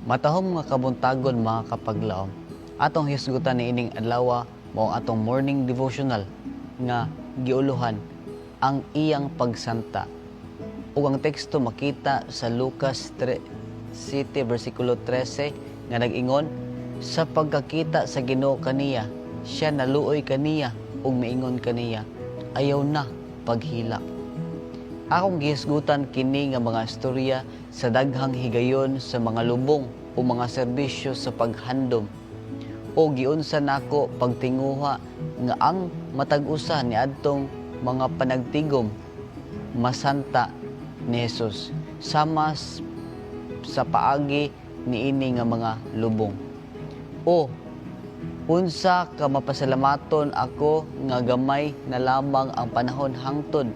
Matahom nga kabuntagon mga kapaglaom. Atong hisgutan ni ining adlaw mao atong morning devotional nga giuluhan ang iyang pagsanta. Ug ang teksto makita sa Lucas 7 versikulo 13 nga nag-ingon, sa pagkakita sa Ginoo kaniya, siya naluoy kaniya ug miingon kaniya, ayaw na paghilak. Akong gihisgutan kini nga mga istorya sa daghang higayon sa mga lubong o mga serbisyo sa paghandom. O giunsa nako pagtinguha nga ang matag-usa ni adtong mga panagtigom masanta ni Jesus sama sa paagi niini nga mga lubong. O unsa ka mapasalamaton ako nga gamay na lamang ang panahon hangtod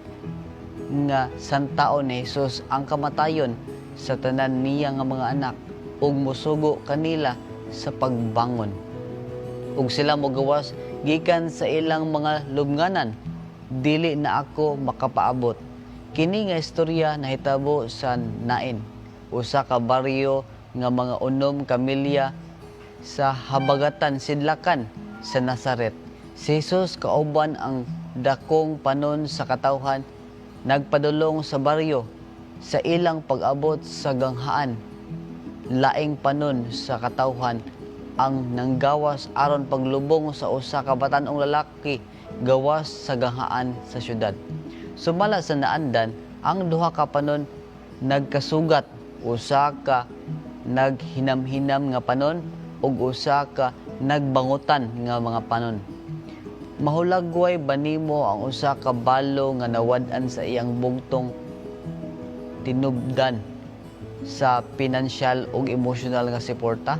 nga santaon ni Jesus ang kamatayon sa tanan niya nga mga anak ug musugo kanila sa pagbangon. Ug sila mogawas gikan sa ilang mga lubnganan, dili na ako makapaabot. Kini nga istorya nahitabo sa Nain, usa ka baryo nga mga unom kamilya sa habagatan sidlakan sa Nazaret. Si Jesus kauban ang dakong panon sa katawhan nagpadulong sa baryo sa ilang pag-abot sa ganghaan. Laing panon sa katawhan ang nanggawas aron paglubong sa usa ka batan-ong lalaki gawas sa ganghaan sa syudad. Sumala sa naandan, ang duha ka panon nagkasugat, usa ka naghinam-hinam nga panon ug usa ka nagbangutan nga mga panon. Mahulagway ba nimo ang usa ka balo nga nawad-an sa iyang bugtong tinubdan sa pinansyal ug emosyonal nga suporta?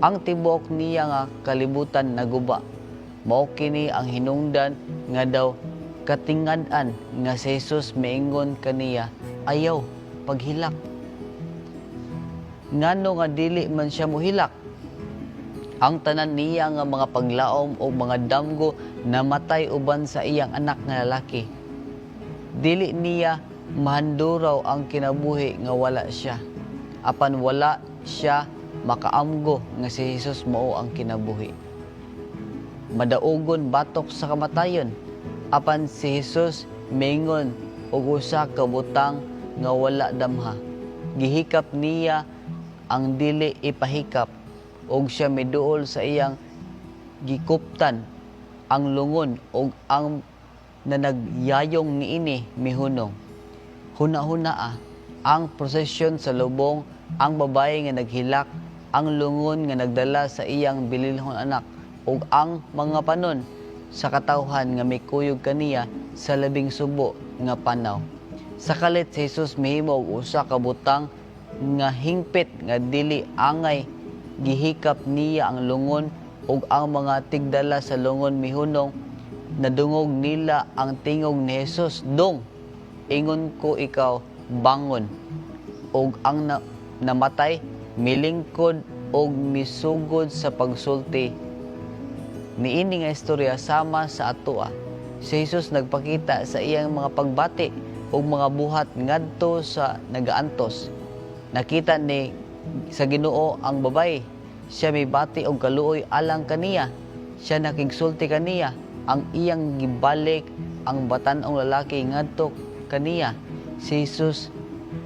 Ang tibuok niya nga kalibutan naguba. Mao kini ang hinungdan nga daw katingad-an nga si Jesus miingon kaniya, ayaw paghilak. Ngano nga dili man siya mohilak? Ang tanan niya nga mga paglaom o mga damgo namatay uban sa iyang anak nga lalaki. Dili niya mahanduraw ang kinabuhi nga wala siya. Apan wala siya makaamgo nga si Jesus mao ang kinabuhi. Madaugon batok sa kamatayon. Apan si Jesus mingon og usa ka butang nga wala damha. Gihikap niya ang dili ipahikap og siya miduol sa iyang gikuptan ang lungon og ang nanagyayong niini mihunong. Huna-huna ang prosesyon sa lubong, ang babaye nga naghilak, ang lungon nga nagdala sa iyang bililhon anak ug ang mga panon sa katawhan nga mikuyog kaniya sa labing subo nga panaw. Sa kalit si Jesus mihimo og usa ka butang nga hingpit nga dili angay gihikap niya ang lungon ug ang mga tigdala sa lungon mihunong nadungog nila ang tingog ni Jesus, dong ingon ko ikaw bangon. Ug ang namatay milingkod og misugod sa pagsulti. Niini nga istorya sama sa atoa. Si Jesus nagpakita sa iyang mga pagbati ug mga buhat ngadto sa nagaantos. Nakita ni sa Ginoo ang babaye, siya mibati og kaluoy alang kaniya. Siya nakigsulti kaniya, ang iyang gibalik ang batan-ong lalaki ngadto kaniya. Si Jesus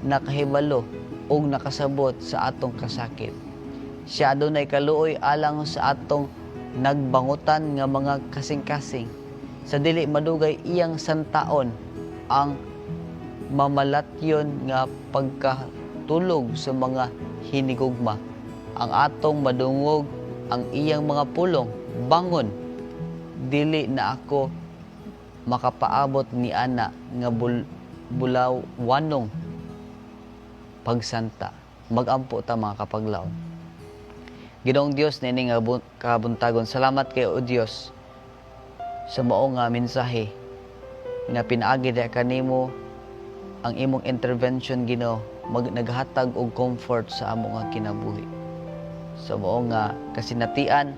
nakahibalo ug nakasabot sa atong kasakit. Siya adunay kaluoy alang sa atong nagbangutan nga mga kasing-kasing. Sa dili madugay iyang santaon ang mamalatyon nga pagkatulog sa mga hinigugma. Ang atong madungog ang iyang mga pulong, bangon. Dili na ako makapaabot ni ana nga bulawanong pagsanta. Magampo ta mga kapaglaom. Ginoong Dios nini nga kabuntagon, salamat kay o Dios sa mao nga mensahe nga pinaagi da kanimo ang imong intervention Ginoo naghatag og comfort sa amo nga kinabuhi. Sa mao nga kasinatian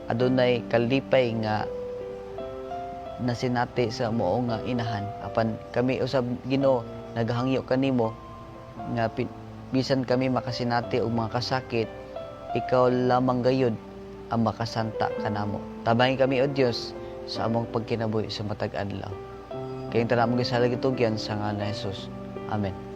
adunay kalipay nga nasinati sa mao nga inahan. Apan kami usab Ginoo naghangyo kanimo nga bisan kami makasinati og mga kasakit, ikaw lamang gayud ang makasanta kanamo. Tabangi kami o Dios sa among pagkinabuhi sa matag adlaw. Kayong tanan mo gisalag itugyan sa ngalan ni Jesus. Amen.